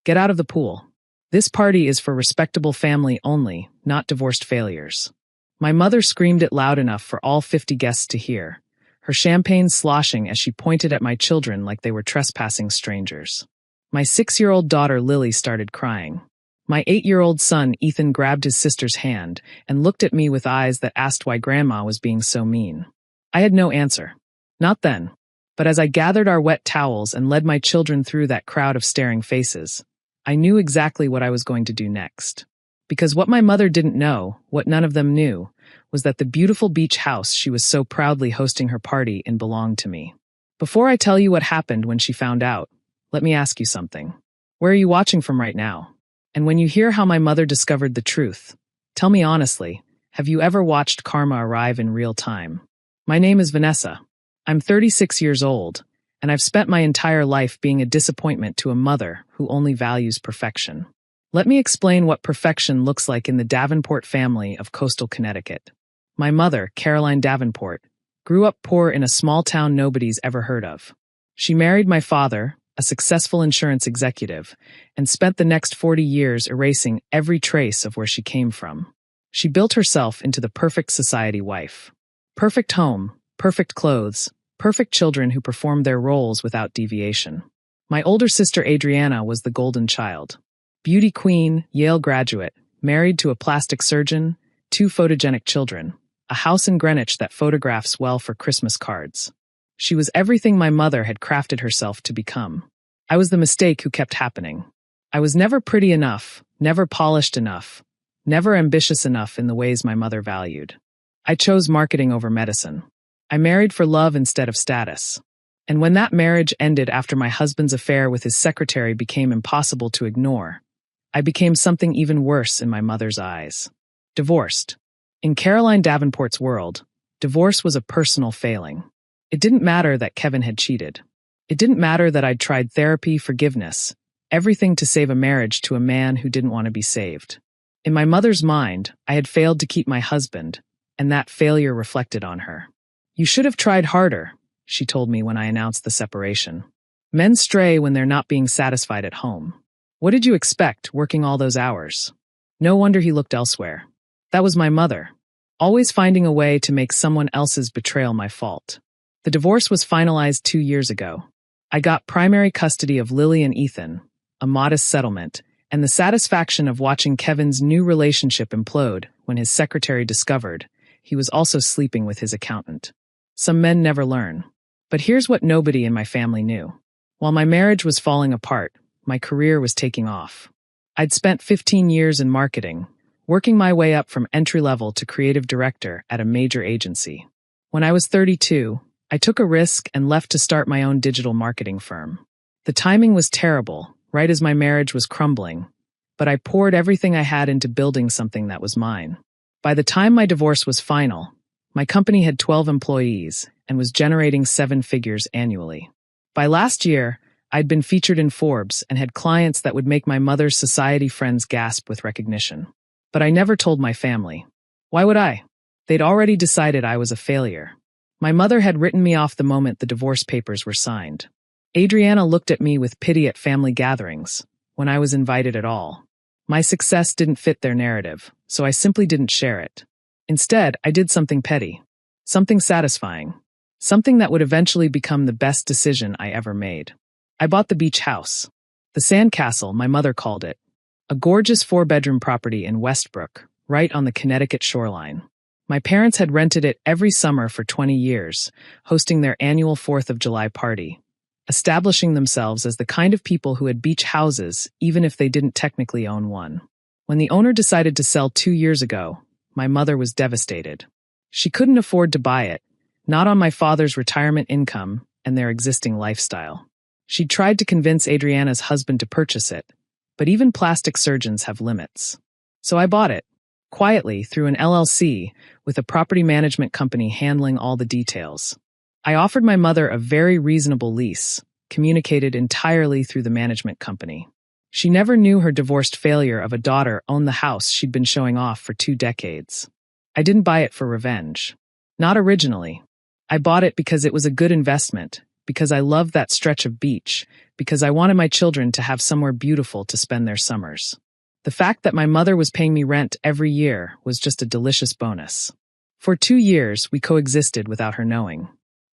Get out of the pool. This party is for respectable family only, not divorced failures." My mother screamed it loud enough for all 50 guests to hear, her champagne sloshing as she pointed at my children like they were trespassing strangers. My 6-year-old daughter Lily started crying. My 8-year-old son Ethan grabbed his sister's hand and looked at me with eyes that asked why Grandma was being so mean. I had no answer. Not then. But as I gathered our wet towels and led my children through that crowd of staring faces, I knew exactly what I was going to do next. Because what my mother didn't know, what none of them knew, was that the beautiful beach house she was so proudly hosting her party in belonged to me. Before I tell you what happened when she found out, let me ask you something. Where are you watching from right now? And when you hear how my mother discovered the truth, tell me honestly, have you ever watched karma arrive in real time? My name is Vanessa. I'm 36 years old, and I've spent my entire life being a disappointment to a mother who only values perfection. Let me explain what perfection looks like in the Davenport family of coastal Connecticut. My mother, Caroline Davenport, grew up poor in a small town nobody's ever heard of. She married my father, a successful insurance executive, and spent the next 40 years erasing every trace of where she came from. She built herself into the perfect society wife. Perfect home, perfect clothes, perfect children who performed their roles without deviation. My older sister Adriana was the golden child. Beauty queen, Yale graduate, married to a plastic surgeon, 2 photogenic children, a house in Greenwich that photographs well for Christmas cards. She was everything my mother had crafted herself to become. I was the mistake who kept happening. I was never pretty enough, never polished enough, never ambitious enough in the ways my mother valued. I chose marketing over medicine. I married for love instead of status. And when that marriage ended after my husband's affair with his secretary became impossible to ignore, I became something even worse in my mother's eyes. Divorced. In Caroline Davenport's world, divorce was a personal failing. It didn't matter that Kevin had cheated. It didn't matter that I'd tried therapy, forgiveness, everything to save a marriage to a man who didn't want to be saved. In my mother's mind, I had failed to keep my husband, and that failure reflected on her. "You should have tried harder," she told me when I announced the separation. "Men stray when they're not being satisfied at home. What did you expect, working all those hours?" No wonder he looked elsewhere. That was my mother, always finding a way to make someone else's betrayal my fault. The divorce was finalized 2 years ago. I got primary custody of Lily and Ethan, a modest settlement, and the satisfaction of watching Kevin's new relationship implode when his secretary discovered he was also sleeping with his accountant. Some men never learn. But here's what nobody in my family knew. While my marriage was falling apart, my career was taking off. I'd spent 15 years in marketing, working my way up from entry-level to creative director at a major agency. When I was 32, I took a risk and left to start my own digital marketing firm. The timing was terrible, right as my marriage was crumbling, but I poured everything I had into building something that was mine. By the time my divorce was final, my company had 12 employees and was generating 7 figures annually. By last year, I'd been featured in Forbes and had clients that would make my mother's society friends gasp with recognition. But I never told my family. Why would I? They'd already decided I was a failure. My mother had written me off the moment the divorce papers were signed. Adriana looked at me with pity at family gatherings, when I was invited at all. My success didn't fit their narrative, so I simply didn't share it. Instead, I did something petty, something satisfying, something that would eventually become the best decision I ever made. I bought the beach house. The sandcastle, my mother called it. A gorgeous 4-bedroom property in Westbrook, right on the Connecticut shoreline. My parents had rented it every summer for 20 years, hosting their annual 4th of July party, establishing themselves as the kind of people who had beach houses even if they didn't technically own one. When the owner decided to sell 2 years ago, my mother was devastated. She couldn't afford to buy it, not on my father's retirement income and their existing lifestyle. She tried to convince Adriana's husband to purchase it, but even plastic surgeons have limits. So I bought it, quietly through an LLC, with a property management company handling all the details. I offered my mother a very reasonable lease, communicated entirely through the management company. She never knew her divorced failure of a daughter owned the house she'd been showing off for 2 decades. I didn't buy it for revenge. Not originally. I bought it because it was a good investment, because I loved that stretch of beach, because I wanted my children to have somewhere beautiful to spend their summers. The fact that my mother was paying me rent every year was just a delicious bonus. For 2 years, we coexisted without her knowing.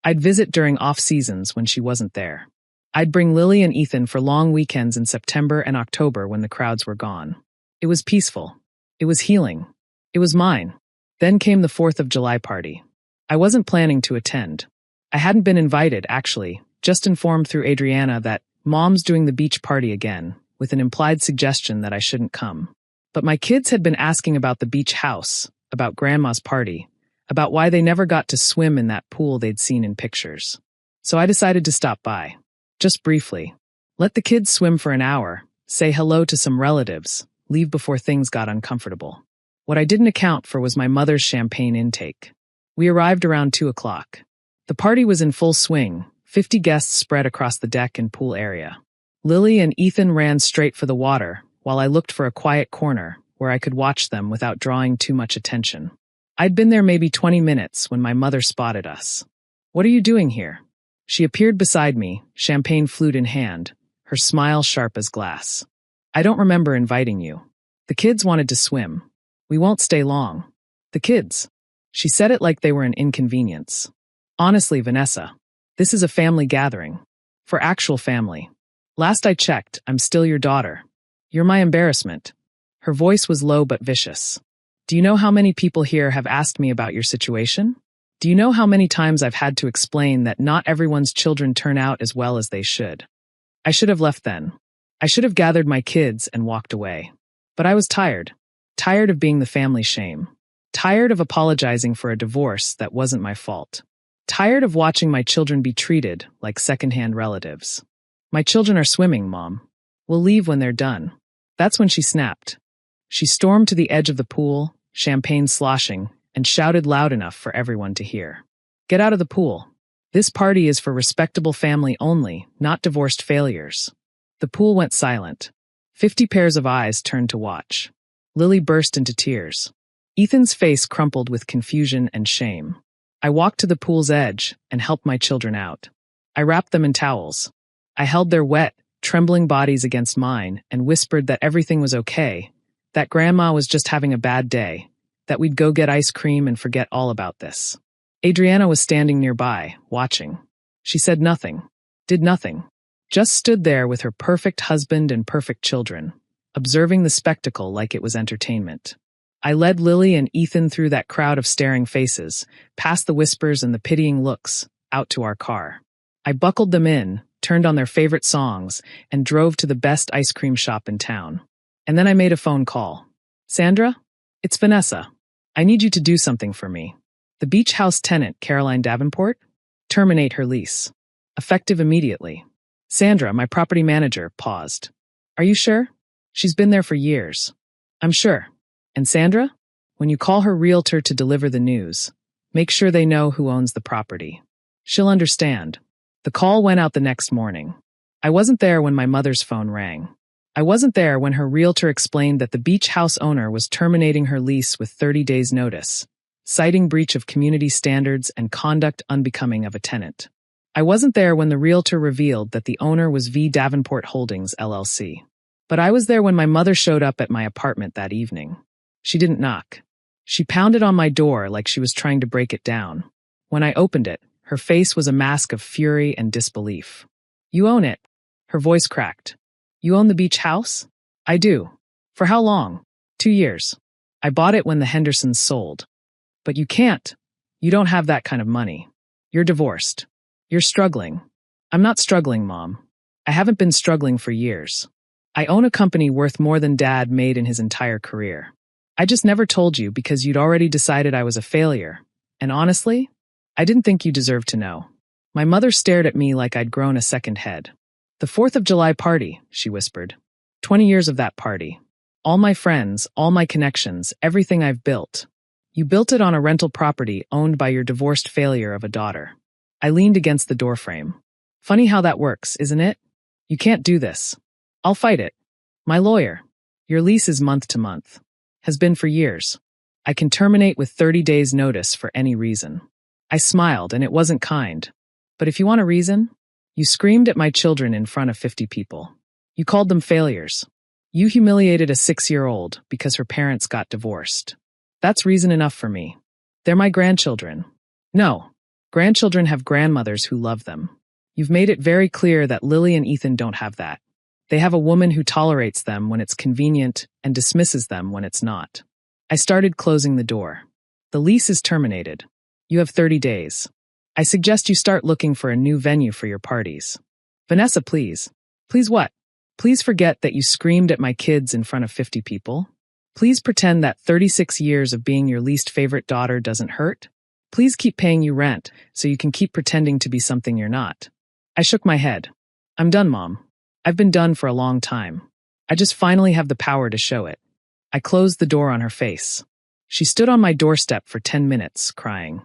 I'd visit during off-seasons when she wasn't there. I'd bring Lily and Ethan for long weekends in September and October when the crowds were gone. It was peaceful. It was healing. It was mine. Then came the 4th of July party. I wasn't planning to attend. I hadn't been invited, actually, just informed through Adriana that Mom's doing the beach party again, with an implied suggestion that I shouldn't come. But my kids had been asking about the beach house, about Grandma's party, about why they never got to swim in that pool they'd seen in pictures. So I decided to stop by. Just briefly. Let the kids swim for an hour, say hello to some relatives, leave before things got uncomfortable. What I didn't account for was my mother's champagne intake. We arrived around 2 o'clock. The party was in full swing, 50 guests spread across the deck and pool area. Lily and Ethan ran straight for the water, while I looked for a quiet corner where I could watch them without drawing too much attention. I'd been there maybe 20 minutes when my mother spotted us. "What are you doing here?" She appeared beside me, champagne flute in hand, her smile sharp as glass. "I don't remember inviting you. The kids wanted to swim. We won't stay long." "The kids?" She said it like they were an inconvenience. "Honestly, Vanessa, this is a family gathering. For actual family. Last I checked, I'm still your daughter. You're my embarrassment." Her voice was low but vicious. "Do you know how many people here have asked me about your situation? Do you know how many times I've had to explain that not everyone's children turn out as well as they should? I should have left then. I should have gathered my kids and walked away. But I was tired. Tired of being the family shame. Tired of apologizing for a divorce that wasn't my fault. Tired of watching my children be treated like secondhand relatives. My children are swimming, Mom. We'll leave when they're done." That's when she snapped. She stormed to the edge of the pool, champagne sloshing, and shouted loud enough for everyone to hear. "Get out of the pool. This party is for respectable family only, not divorced failures." The pool went silent. 50 pairs of eyes turned to watch. Lily burst into tears. Ethan's face crumpled with confusion and shame. I walked to the pool's edge and helped my children out. I wrapped them in towels. I held their wet, trembling bodies against mine and whispered that everything was okay, that Grandma was just having a bad day, that we'd go get ice cream and forget all about this. Adriana was standing nearby, watching. She said nothing, did nothing, just stood there with her perfect husband and perfect children, observing the spectacle like it was entertainment. I led Lily and Ethan through that crowd of staring faces, past the whispers and the pitying looks, out to our car. I buckled them in, turned on their favorite songs, and drove to the best ice cream shop in town. And then I made a phone call. "Sandra? It's Vanessa. I need you to do something for me. The beach house tenant, Caroline Davenport? Terminate her lease. Effective immediately." Sandra, my property manager, paused. "Are you sure? She's been there for years." "I'm sure. And Sandra? When you call her realtor to deliver the news, make sure they know who owns the property. She'll understand." The call went out the next morning. I wasn't there when my mother's phone rang. I wasn't there when her realtor explained that the beach house owner was terminating her lease with 30 days' notice, citing breach of community standards and conduct unbecoming of a tenant. I wasn't there when the realtor revealed that the owner was V. Davenport Holdings, LLC. But I was there when my mother showed up at my apartment that evening. She didn't knock. She pounded on my door like she was trying to break it down. When I opened it, her face was a mask of fury and disbelief. "You own it." Her voice cracked. "You own the beach house?" "I do." "For how long?" 2 years. "I bought it when the Hendersons sold." "But you can't. You don't have that kind of money. You're divorced. You're struggling." "I'm not struggling, Mom. I haven't been struggling for years. I own a company worth more than Dad made in his entire career. I just never told you because you'd already decided I was a failure. And honestly, I didn't think you deserved to know." My mother stared at me like I'd grown a second head. "The 4th of July party," she whispered. 20 years of that party. All my friends, all my connections, everything I've built. You built it on a rental property owned by your divorced failure of a daughter." I leaned against the doorframe. "Funny how that works, isn't it? You can't do this. I'll fight it. My lawyer. Your lease is month to month. Has been for years. I can terminate with 30 days' notice for any reason." I smiled, and it wasn't kind. "But if you want a reason, You screamed at my children in front of 50 people. You called them failures. You humiliated a 6-year-old because her parents got divorced. That's reason enough for me. They're my grandchildren. No, grandchildren have grandmothers who love them. You've made it very clear that Lily and Ethan don't have that. They have a woman who tolerates them when it's convenient and dismisses them when it's not. I started closing the door. The lease is terminated. You have 30 days. I suggest you start looking for a new venue for your parties. Vanessa, please. Please what? Please forget that you screamed at my kids in front of 50 people. Please pretend that 36 years of being your least favorite daughter doesn't hurt. Please keep paying you rent so you can keep pretending to be something you're not. I shook my head. I'm done, Mom. I've been done for a long time. I just finally have the power to show it. I closed the door on her face. She stood on my doorstep for 10 minutes, crying.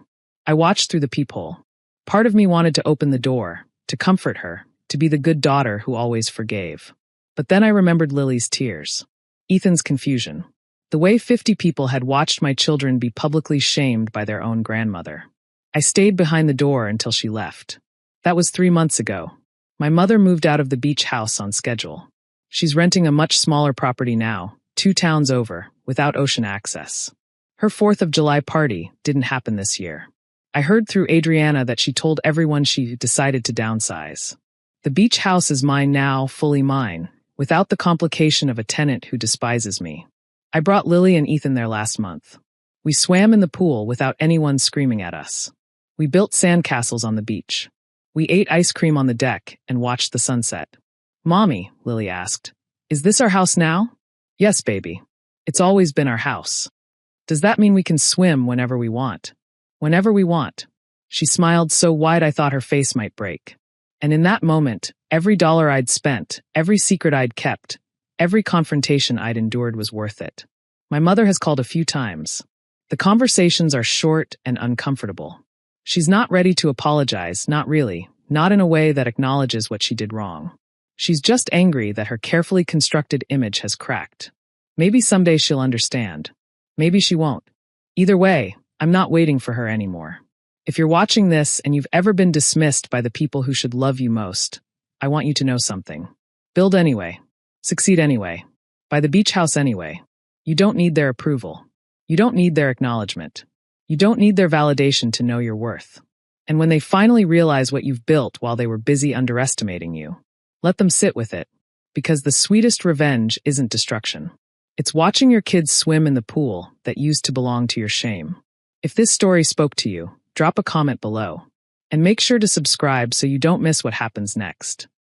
I watched through the peephole. Part of me wanted to open the door, to comfort her, to be the good daughter who always forgave. But then I remembered Lily's tears. Ethan's confusion. The way 50 people had watched my children be publicly shamed by their own grandmother. I stayed behind the door until she left. That was 3 months ago. My mother moved out of the beach house on schedule. She's renting a much smaller property now, 2 towns over, without ocean access. Her 4th of July party didn't happen this year. I heard through Adriana that she told everyone she decided to downsize. The beach house is mine now, fully mine, without the complication of a tenant who despises me. I brought Lily and Ethan there last month. We swam in the pool without anyone screaming at us. We built sandcastles on the beach. We ate ice cream on the deck and watched the sunset. Mommy, Lily asked, is this our house now? Yes, baby. It's always been our house. Does that mean we can swim whenever we want? Whenever we want. She smiled so wide I thought her face might break. And in that moment, every dollar I'd spent, every secret I'd kept, every confrontation I'd endured was worth it. My mother has called a few times. The conversations are short and uncomfortable. She's not ready to apologize, not really, not in a way that acknowledges what she did wrong. She's just angry that her carefully constructed image has cracked. Maybe someday she'll understand. Maybe she won't. Either way, I'm not waiting for her anymore. If you're watching this and you've ever been dismissed by the people who should love you most, I want you to know something. Build anyway. Succeed anyway. Buy the beach house anyway. You don't need their approval. You don't need their acknowledgement. You don't need their validation to know your worth. And when they finally realize what you've built while they were busy underestimating you, let them sit with it. Because the sweetest revenge isn't destruction. It's watching your kids swim in the pool that used to belong to your shame. If this story spoke to you, drop a comment below. And make sure to subscribe so you don't miss what happens next.